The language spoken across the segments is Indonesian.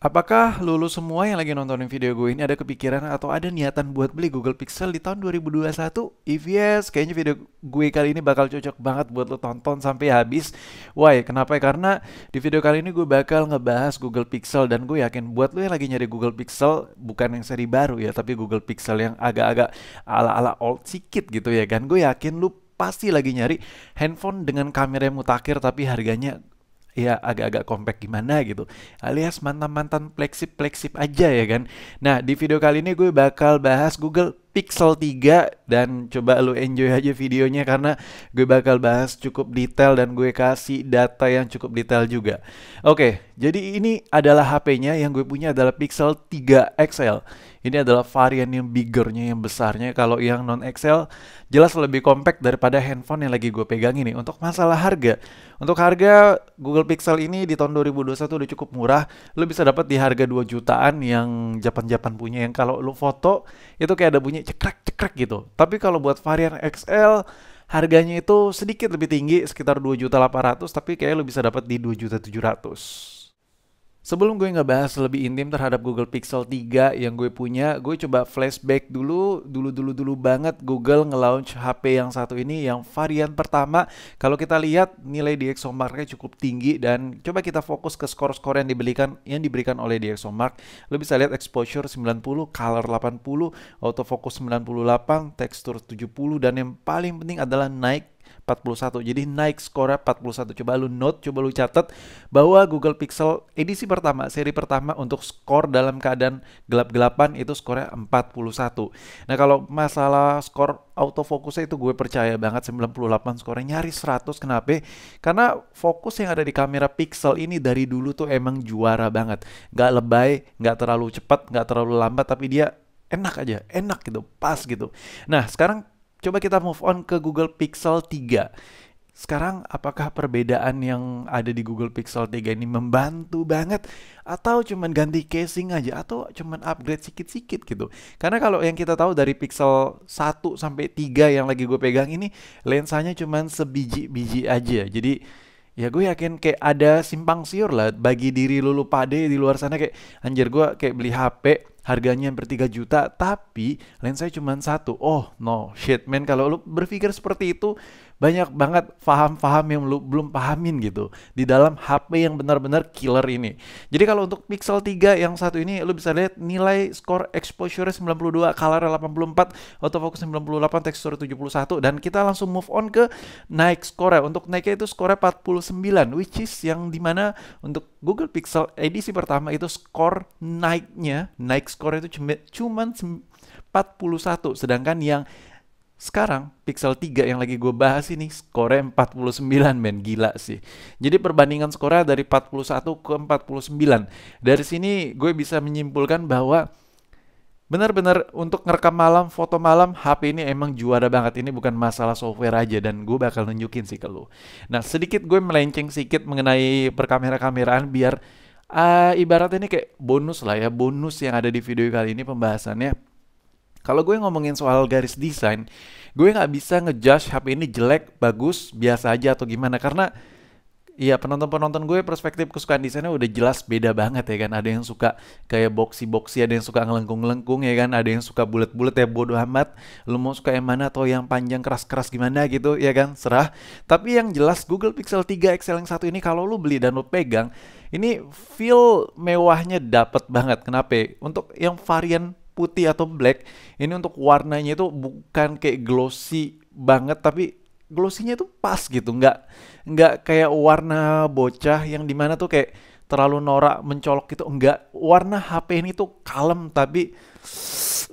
Apakah lulu semua yang lagi nontonin video gue ini ada kepikiran atau ada niatan buat beli Google Pixel di tahun 2021? If yes, kayaknya video gue kali ini bakal cocok banget buat lo tonton sampai habis. Why? Kenapa? Karena di video kali ini gue bakal ngebahas Google Pixel dan gue yakin buat lo yang lagi nyari Google Pixel bukan yang seri baru ya, tapi Google Pixel yang agak-agak ala-ala old sikit gitu ya kan. Gue yakin lu pasti lagi nyari handphone dengan kamera yang mutakhir tapi harganya ya agak-agak compact gimana gitu, alias mantan-mantan flagship aja ya kan. Nah, di video kali ini gue bakal bahas Google Pixel 3 dan coba lu enjoy aja videonya karena gue bakal bahas cukup detail dan gue kasih data yang cukup detail juga. Oke, jadi ini adalah HP-nya, yang gue punya adalah Pixel 3 XL. Ini adalah varian yang biggernya, yang besarnya. Kalau yang non XL jelas lebih compact daripada handphone yang lagi gue pegang ini. Untuk masalah harga, untuk harga Google Pixel ini di tahun 2021 udah cukup murah. Lo bisa dapat di harga 2 jutaan yang Japan-Japan punya, yang kalau lo foto itu kayak ada bunyi cekrek-cekrek gitu. Tapi kalau buat varian XL harganya itu sedikit lebih tinggi, sekitar 2.800.000, tapi kayak lo bisa dapat di 2.700.000. Sebelum gue ngebahas lebih intim terhadap Google Pixel 3 yang gue punya, gue coba flashback dulu banget Google nge-launch HP yang satu ini, yang varian pertama. Kalau kita lihat nilai DxOMark-nya cukup tinggi, dan coba kita fokus ke skor-skor yang diberikan oleh DxOMark. Lo bisa lihat exposure 90, color 80, autofocus 98, tekstur 70, dan yang paling penting adalah naik 41. Jadi naik skornya 41. Coba lu note, coba lu catat bahwa Google Pixel edisi pertama, seri pertama untuk skor dalam keadaan gelap-gelapan itu skornya 41. Nah, kalau masalah skor autofokusnya itu gue percaya banget 98, skornya nyaris 100. Kenapa? Karena fokus yang ada di kamera Pixel ini dari dulu tuh emang juara banget. Nggak lebay, nggak terlalu cepat, nggak terlalu lambat, tapi dia enak aja, enak gitu, pas gitu. Nah, sekarang coba kita move on ke Google Pixel 3. Sekarang apakah perbedaan yang ada di Google Pixel 3 ini membantu banget, atau cuman ganti casing aja, atau cuman upgrade sikit-sikit gitu? Karena kalau yang kita tahu dari Pixel 1 sampai 3 yang lagi gue pegang ini, lensanya cuman sebiji-biji aja. Jadi ya gue yakin kayak ada simpang siur lah bagi diri lulu pade di luar sana, kayak anjir gue kayak beli HP harganya hampir 3 juta tapi lensanya cuma satu. Oh no shit man, kalau lu berpikir seperti itu banyak banget paham-paham yang lu belum pahamin gitu di dalam HP yang benar-benar killer ini. Jadi kalau untuk Pixel 3 yang satu ini lu bisa lihat nilai skor exposure 92, color 84, autofocus 98, tekstur 71, dan kita langsung move on ke naik skornya. Untuk naiknya itu skornya 49, which is yang dimana untuk Google Pixel edisi pertama itu skor naiknya, naik skor itu cuman 41, sedangkan yang sekarang Pixel 3 yang lagi gue bahas ini skornya 49, men, gila sih. Jadi perbandingan skornya dari 41 ke 49. Dari sini gue bisa menyimpulkan bahwa benar-benar untuk ngerekam malam, foto malam, HP ini emang juara banget. Ini bukan masalah software aja, dan gue bakal nunjukin sih ke lu. Nah, sedikit gue melenceng sedikit mengenai perkamera-kameraan biar ibaratnya ini kayak bonus lah ya, bonus yang ada di video kali ini pembahasannya. Kalau gue ngomongin soal garis desain, gue nggak bisa ngejudge HP ini jelek, bagus, biasa aja atau gimana, karena iya, penonton-penonton gue perspektif kesukaan desainnya udah jelas beda banget ya kan. Ada yang suka kayak boxy-boxy, ada yang suka ngelengkung-ngelengkung ya kan, ada yang suka bulat-bulat, ya bodo amat. Lu mau suka yang mana, atau yang panjang keras-keras gimana gitu ya kan, serah. Tapi yang jelas Google Pixel 3 XL yang satu ini kalau lu beli dan lu pegang, ini feel mewahnya dapet banget. Kenapa? Untuk yang varian putih atau black, ini untuk warnanya itu bukan kayak glossy banget, tapi glossinya tuh pas gitu, nggak kayak warna bocah yang dimana tuh kayak terlalu norak mencolok gitu. Enggak, warna HP ini tuh kalem tapi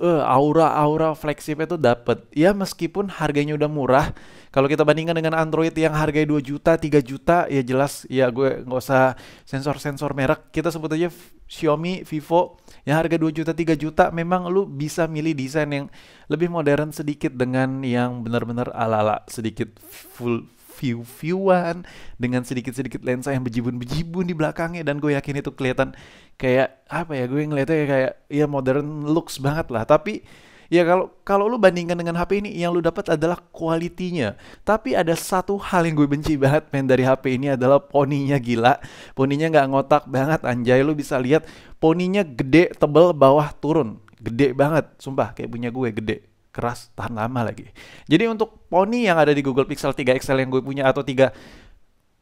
aura flagshipnya tuh dapet ya, meskipun harganya udah murah. Kalau kita bandingkan dengan Android yang harganya 2 juta 3 juta, ya jelas ya gue nggak usah sensor merek, kita sebut aja Xiaomi, Vivo yang harga 2 juta 3 juta. Memang lu bisa milih desain yang lebih modern sedikit dengan yang benar-benar ala-ala sedikit full view-viewan dengan sedikit-sedikit lensa yang bejibun-bejibun di belakangnya, dan gue yakin itu kelihatan kayak apa ya, gue ngeliatnya kayak ya modern looks banget lah. Tapi Ya kalau kalau lu bandingkan dengan HP ini, yang lu dapat adalah kualitinya. Tapi ada satu hal yang gue benci banget men dari HP ini adalah poninya gila. Poninya nggak ngotak banget anjay. Lu bisa lihat poninya gede, tebel, bawah turun. Gede banget, sumpah kayak punya gue gede. Keras, tahan lama lagi. Jadi untuk poni yang ada di Google Pixel 3 XL yang gue punya atau 3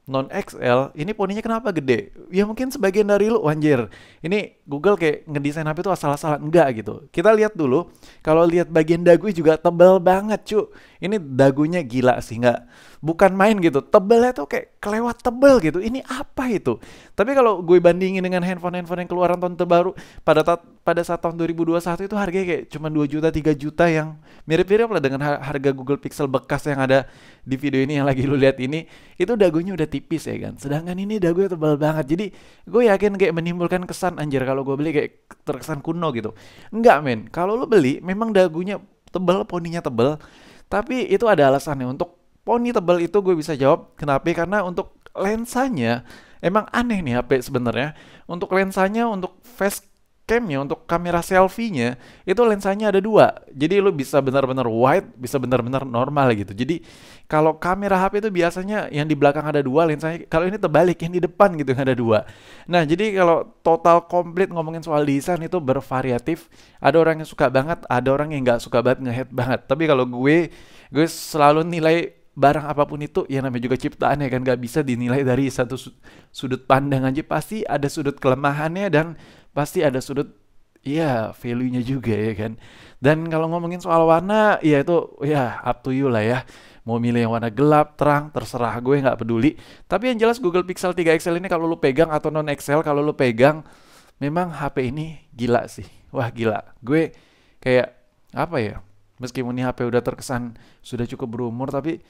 non XL, ini poninya kenapa gede? Ya mungkin sebagian dari lu, anjir. Ini Google kayak ngedesain HP itu asal-asalan. Enggak gitu. Kita lihat dulu, kalau lihat bagian dagu juga tebal banget, cu. Ini dagunya gila sih, nggak? Bukan main gitu. Tebalnya tuh kayak kelewat tebel gitu. Ini apa itu? Tapi kalau gue bandingin dengan handphone-handphone yang keluaran tahun terbaru, pada saat tahun 2021 itu harganya kayak cuma 2 juta, 3 juta yang mirip-mirip lah dengan harga Google Pixel bekas yang ada di video ini yang lagi lu lihat ini. Itu dagunya udah tipis ya kan. Sedangkan ini dagunya tebal banget. Jadi gue yakin kayak menimbulkan kesan anjir kalau gue beli kayak terkesan kuno gitu. Enggak men. Kalau lu beli memang dagunya tebal, poninya tebal. Tapi itu ada alasannya. Untuk poni tebal itu gue bisa jawab kenapa? Karena untuk lensanya emang aneh nih HP sebenarnya. Untuk lensanya, untuk face camnya, untuk kamera selfie-nya itu lensanya ada dua. Jadi lu bisa benar-benar wide, bisa benar-benar normal gitu. Jadi kalau kamera HP itu biasanya yang di belakang ada dua lensanya. Kalau ini terbalik yang di depan gitu yang ada dua. Nah jadi kalau total komplit ngomongin soal desain itu bervariatif. Ada orang yang suka banget, ada orang yang nggak suka banget, nge-hate banget. Tapi kalau gue selalu nilai barang apapun itu ya namanya juga ciptaan ya kan gak bisa dinilai dari satu sudut pandang aja, pasti ada sudut kelemahannya dan pasti ada sudut ya value-nya juga ya kan. Dan kalau ngomongin soal warna ya itu ya up to you lah ya. Mau milih yang warna gelap, terang, terserah gue nggak peduli. Tapi yang jelas Google Pixel 3 XL ini kalau lu pegang atau non XL kalau lu pegang memang HP ini gila sih. Wah gila. Gue kayak apa ya? Meskipun ini HP udah terkesan sudah cukup berumur tapi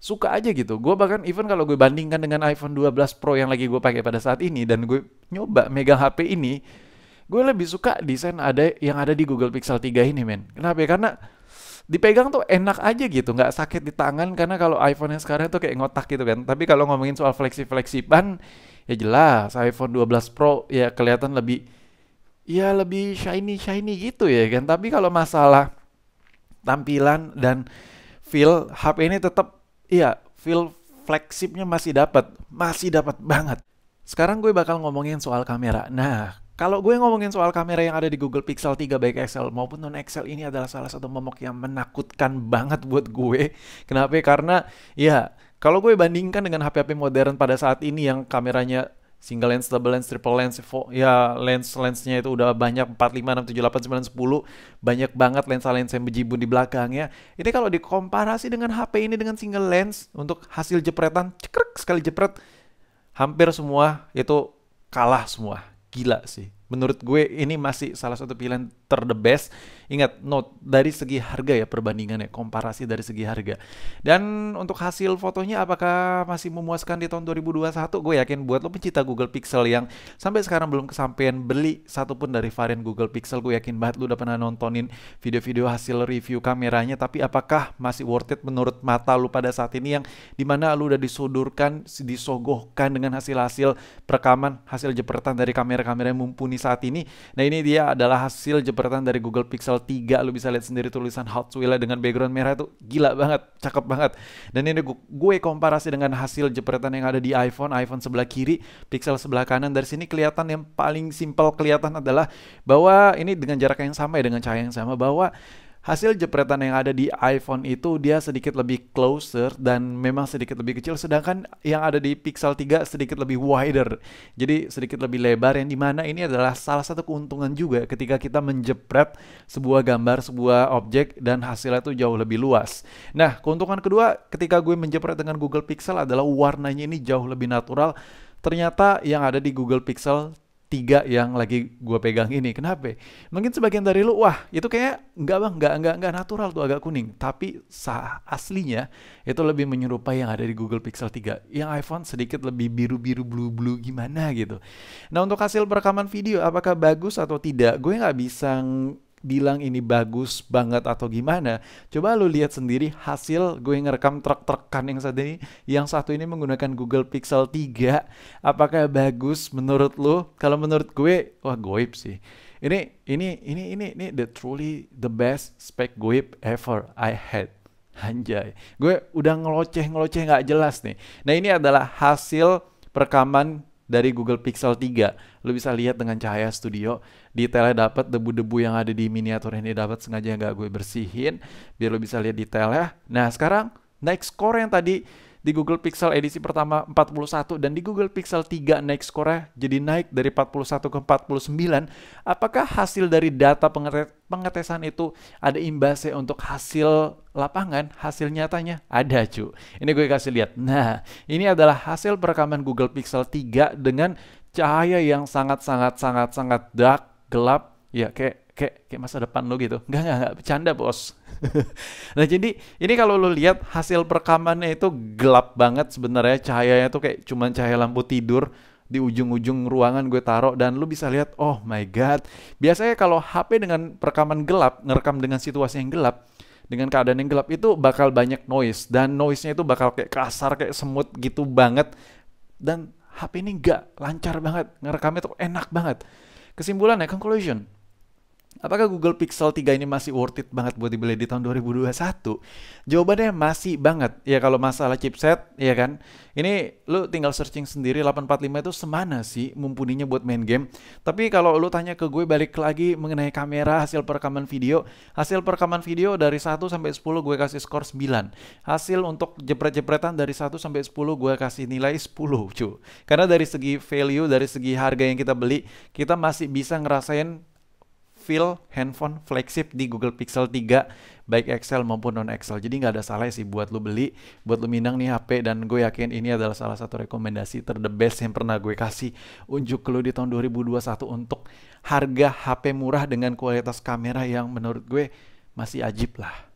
suka aja gitu. Gue bahkan even kalau gue bandingkan dengan iPhone 12 Pro yang lagi gue pakai pada saat ini dan gue nyoba megang HP ini, gue lebih suka desain yang ada di Google Pixel 3 ini, men. Kenapa ya? Karena dipegang tuh enak aja gitu, nggak sakit di tangan karena kalau iPhone yang sekarang tuh kayak ngotak gitu kan. Tapi kalau ngomongin soal fleksi-fleksipan, ya jelas iPhone 12 Pro ya kelihatan lebih shiny gitu ya kan. Tapi kalau masalah tampilan dan feel HP ini tetap iya, feel flagshipnya masih dapat banget. Sekarang gue bakal ngomongin soal kamera. Nah, kalau gue ngomongin soal kamera yang ada di Google Pixel 3 baik XL maupun non XL ini adalah salah satu momok yang menakutkan banget buat gue. Kenapa? Karena ya kalau gue bandingkan dengan HP-HP modern pada saat ini yang kameranya single lens, double lens, triple lens, ya lensnya itu udah banyak 4, 5, 6, 7, 8, 9, 10, banyak banget lensa-lensa yang bejibun di belakangnya. Ini kalau dikomparasi dengan HP ini dengan single lens untuk hasil jepretan, cekrek sekali jepret, hampir semua itu kalah semua. Gila sih. Menurut gue ini masih salah satu pilihan the best. Ingat, note dari segi harga ya perbandingannya, komparasi dari segi harga. Dan untuk hasil fotonya apakah masih memuaskan di tahun 2021? Gue yakin buat lo pencinta Google Pixel yang sampai sekarang belum kesampaian beli satupun dari varian Google Pixel, gue yakin banget lo udah pernah nontonin video-video hasil review kameranya, tapi apakah masih worth it menurut mata lo pada saat ini yang dimana lo udah disogohkan dengan hasil-hasil perekaman, hasil jepretan dari kamera-kamera yang mumpuni saat ini. Nah ini dia adalah hasil jepretan dari Google Pixel 3. Lu bisa lihat sendiri tulisan Hot Wheels dengan background merah itu gila banget, cakep banget. Dan ini gue komparasi dengan hasil jepretan yang ada di iPhone sebelah kiri, Pixel sebelah kanan. Dari sini kelihatan yang paling simpel kelihatan adalah bahwa ini dengan jarak yang sama ya, dengan cahaya yang sama, bahwa hasil jepretan yang ada di iPhone itu dia sedikit lebih closer dan memang sedikit lebih kecil, sedangkan yang ada di Pixel 3 sedikit lebih wider. Jadi sedikit lebih lebar, yang dimana ini adalah salah satu keuntungan juga ketika kita menjepret sebuah gambar, sebuah objek dan hasilnya itu jauh lebih luas. Nah, keuntungan kedua ketika gue menjepret dengan Google Pixel adalah warnanya ini jauh lebih natural. Ternyata yang ada di Google Pixel 3 yang lagi gue pegang ini. Kenapa? Mungkin sebagian dari lu, wah itu kayak enggak natural tuh, agak kuning. Tapi aslinya itu lebih menyerupai yang ada di Google Pixel 3. Yang iPhone sedikit lebih biru-biru, blue-blue gimana gitu. Nah untuk hasil perekaman video, apakah bagus atau tidak? Gue nggak bisa bilang ini bagus banget atau gimana. Coba lu lihat sendiri hasil gue ngerekam trek-trekan yang satu ini menggunakan Google Pixel 3. Apakah bagus menurut lu? Kalau menurut gue, wah goib sih. Ini the truly the best spec goib ever I had. Anjay, gue udah ngeloceh nggak jelas nih. Nah ini adalah hasil perekaman dari Google Pixel 3. Lu bisa lihat dengan cahaya studio, detailnya dapat, debu-debu yang ada di miniatur ini dapat, sengaja nggak gue bersihin biar lu bisa lihat detailnya. Nah sekarang naik score yang tadi di Google Pixel edisi pertama 41 dan di Google Pixel 3 naik skornya jadi naik dari 41 ke 49. Apakah hasil dari data pengetesan itu ada imbasnya untuk hasil lapangan, hasil nyatanya? Ada cu. Ini gue kasih lihat. Nah, ini adalah hasil perekaman Google Pixel 3 dengan cahaya yang sangat dark, gelap, ya kayak masa depan lo gitu. Enggak, bercanda bos. Nah jadi ini kalau lo lihat hasil perekamannya itu gelap banget sebenarnya, cahayanya tuh kayak cuman cahaya lampu tidur di ujung-ujung ruangan gue taruh, dan lo bisa lihat, oh my god. Biasanya kalau HP dengan perekaman gelap, ngerekam dengan situasi yang gelap, dengan keadaan yang gelap itu bakal banyak noise, dan noise-nya itu bakal kayak kasar, kayak semut gitu banget. Dan HP ini enggak, lancar banget, ngerekamnya tuh enak banget. Kesimpulannya, conclusion, apakah Google Pixel 3 ini masih worth it banget buat dibeli di tahun 2021? Jawabannya masih banget. Ya kalau masalah chipset, ya kan. Ini lu tinggal searching sendiri 845 itu semana sih mumpuninya buat main game. Tapi kalau lu tanya ke gue balik lagi mengenai kamera, hasil perekaman video dari 1 sampai 10 gue kasih skor 9. Hasil untuk jepret-jepretan dari 1 sampai 10 gue kasih nilai 10, cu. Karena dari segi value, dari segi harga yang kita beli, kita masih bisa ngerasain feel handphone flagship di Google Pixel 3 baik XL maupun non XL. Jadi nggak ada salah sih buat lu beli, buat lu minang nih HP, dan gue yakin ini adalah salah satu rekomendasi ter the best yang pernah gue kasih unjuk ke lu di tahun 2021 untuk harga HP murah dengan kualitas kamera yang menurut gue masih ajib lah.